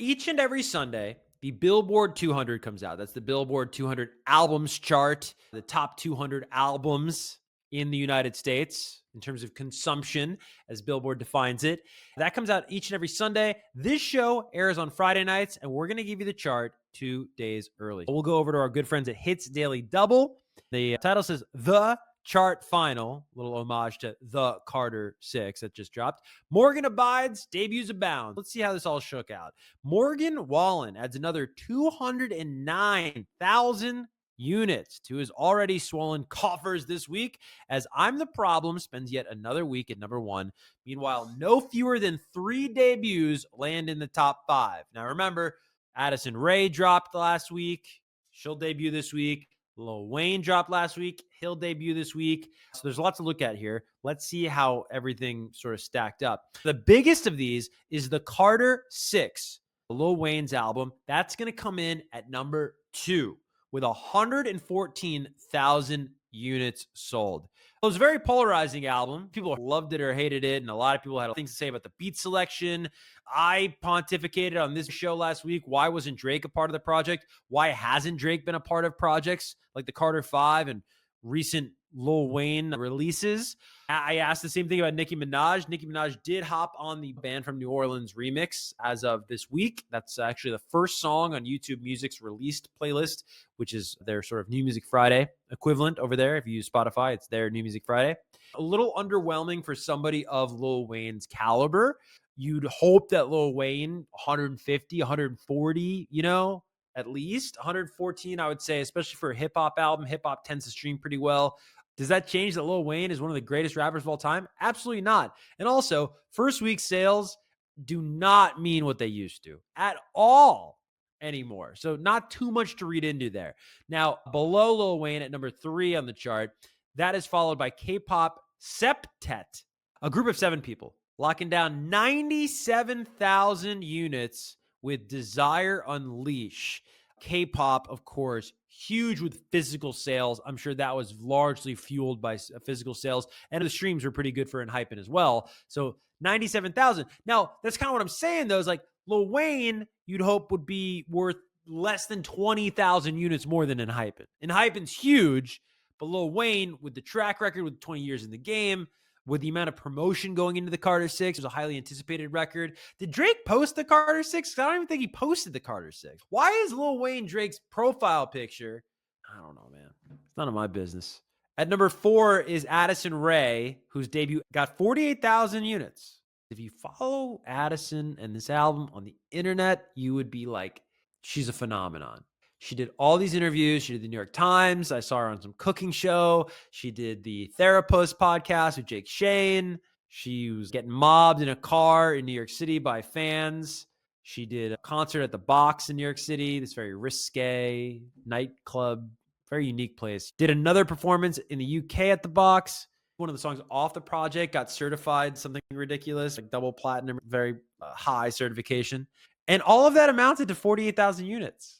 Each and every Sunday, the Billboard 200 comes out. That's the Billboard 200 albums chart, the top 200 albums in the United States in terms of consumption, as Billboard defines it. That comes out each and every Sunday. This show airs on Friday nights, and we're going to give you the chart 2 days early. We'll go over to our good friends at Hits Daily Double. The title says The Chart Final, little homage to The Carter 6 that just dropped. Morgan abides, debuts abound. Let's see how this all shook out. Morgan Wallen adds another 209,000 units to his already swollen coffers this week, as I'm the Problem spends yet another week at number 1. Meanwhile, no fewer than 3 debuts land in the top 5. Now remember, Addison Rae dropped last week. She'll debut this week. Lil Wayne dropped last week. He'll debut this week. So there's lots to look at here. Let's see how everything sort of stacked up. The biggest of these is the Carter 6, Lil Wayne's album. That's going to come in at number 2 with 114,000 units sold. It was a very polarizing album. People loved it or hated it, and a lot of people had things to say about the beat selection. I pontificated on this show last week. Why wasn't Drake a part of the project? Why hasn't Drake been a part of projects like the Carter 5 and recent Lil Wayne releases? I asked the same thing about Nicki Minaj. Nicki Minaj did hop on the Band from New Orleans remix as of this week. That's actually the first song on YouTube Music's released playlist, which is their sort of New Music Friday equivalent over there. If you use Spotify, it's their New Music Friday. A little underwhelming for somebody of Lil Wayne's caliber. You'd hope that Lil Wayne, 150, 140, at least 114, I would say, especially for a hip hop album. Hip hop tends to stream pretty well. Does that change that Lil Wayne is one of the greatest rappers of all time? Absolutely not. And also, first week sales do not mean what they used to at all anymore. So not too much to read into there. Now, below Lil Wayne at number 3 on the chart, that is followed by K-pop Septet, a group of 7 people, locking down 97,000 units with Desire Unleash. K-pop, of course, huge with physical sales. I'm sure that was largely fueled by physical sales, and the streams were pretty good for ENHYPEN as well. So 97,000. Now, that's kind of what I'm saying, though, is like Lil Wayne, you'd hope would be worth less than 20,000 units more than ENHYPEN. ENHYPEN's huge, but Lil Wayne, with the track record, with 20 years in the game, with the amount of promotion going into the Carter 6, it was a highly anticipated record. Did Drake post the Carter 6? I don't even think he posted the Carter 6. Why is Lil Wayne Drake's profile picture? I don't know, man. It's none of my business. At number 4 is Addison Rae, whose debut got 48,000 units. If you follow Addison and this album on the internet, you would be like, she's a phenomenon. She did all these interviews. She did the New York Times. I saw her on some cooking show. She did the Therapist podcast with Jake Shane. She was getting mobbed in a car in New York City by fans. She did a concert at the Box in New York City, this very risque nightclub, very unique place. Did another performance in the UK at the Box. One of the songs off the project got certified, something ridiculous, like double platinum, very high certification. And all of that amounted to 48,000 units.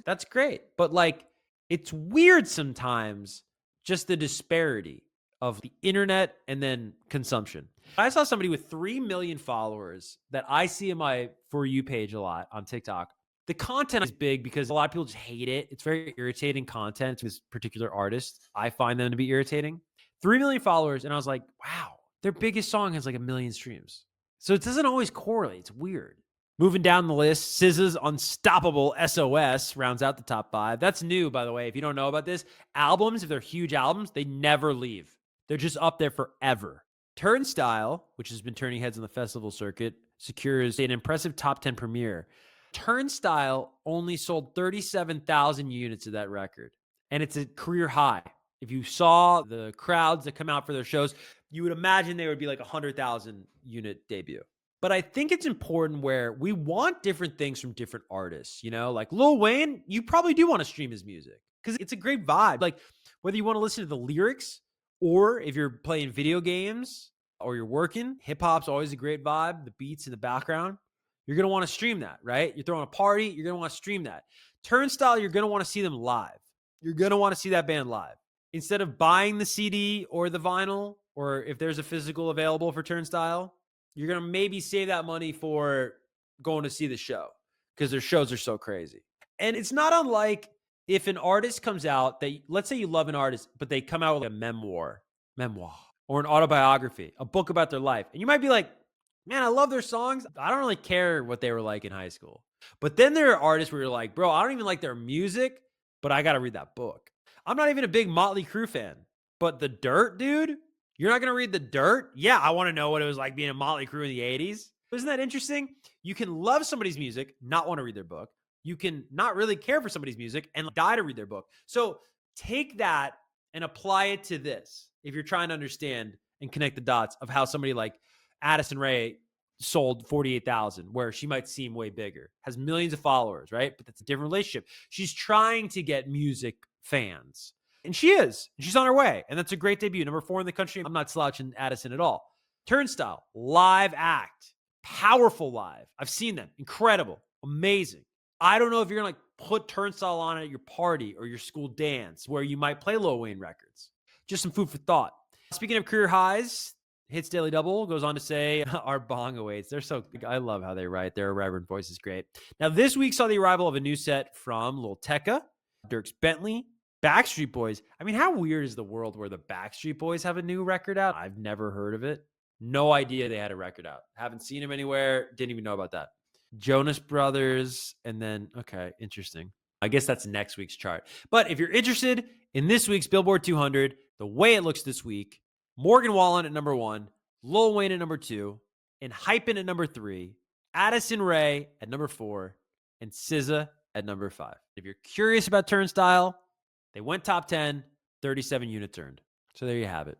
That's great. But like, it's weird sometimes, just the disparity of the internet and then consumption. I saw somebody with 3 million followers that I see in my For You page a lot on TikTok. The content is big because a lot of people just hate it. It's very irritating content to this particular artist. I find them to be irritating. 3 million followers. And I was like, wow, their biggest song has like 1 million streams. So it doesn't always correlate. It's weird. Moving down the list, SZA's Unstoppable SOS rounds out the top 5. That's new, by the way. If you don't know about this, albums, if they're huge albums, they never leave. They're just up there forever. Turnstile, which has been turning heads on the festival circuit, secures an impressive top 10 premiere. Turnstile only sold 37,000 units of that record, and it's a career high. If you saw the crowds that come out for their shows, you would imagine they would be like 100,000 unit debut. But I think it's important where we want different things from different artists, like Lil Wayne, you probably do want to stream his music because it's a great vibe. Like whether you want to listen to the lyrics or if you're playing video games or you're working, hip hop's always a great vibe. The beats in the background, you're going to want to stream that, right? You're throwing a party, you're going to want to stream that. Turnstile, you're going to want to see them live. You're going to want to see that band live. Instead of buying the CD or the vinyl, or if there's a physical available for Turnstile, you're going to maybe save that money for going to see the show because their shows are so crazy. And it's not unlike if an artist comes out, let's say you love an artist, but they come out with a memoir, or an autobiography, a book about their life. And you might be like, man, I love their songs. I don't really care what they were like in high school. But then there are artists where you're like, bro, I don't even like their music, but I got to read that book. I'm not even a big Motley Crue fan, but The Dirt, dude, you're not going to read The Dirt? Yeah, I want to know what it was like being a Motley Crue in the 80s. Isn't that interesting? You can love somebody's music, not want to read their book. You can not really care for somebody's music and die to read their book. So take that and apply it to this if you're trying to understand and connect the dots of how somebody like Addison Rae sold 48,000, where she might seem way bigger, has millions of followers, right? But that's a different relationship. She's trying to get music fans, and she is. And she's on her way, and that's a great debut. Number 4 in the country. I'm not slouching Addison at all. Turnstile, live act, powerful live. I've seen them. Incredible. Amazing. I don't know if you're going to like put Turnstile on at your party or your school dance where you might play Lil Wayne records. Just some food for thought. Speaking of career highs, Hits Daily Double goes on to say, our bong awaits. They're so, I love how they write. Their irreverent voice is great. Now, this week saw the arrival of a new set from Lil Tecca, Dierks Bentley, Backstreet Boys. I mean, how weird is the world where the Backstreet Boys have a new record out? I've never heard of it. No idea they had a record out. Haven't seen them anywhere. Didn't even know about that. Jonas Brothers, and then, okay, interesting. I guess that's next week's chart. But if you're interested in this week's Billboard 200, the way it looks this week, Morgan Wallen at number 1, Lil Wayne at number 2, ENHYPEN at number 3, Addison Rae at number 4, and SZA at number 5. If you're curious about Turnstile, they went top 10, 37 units earned. So there you have it.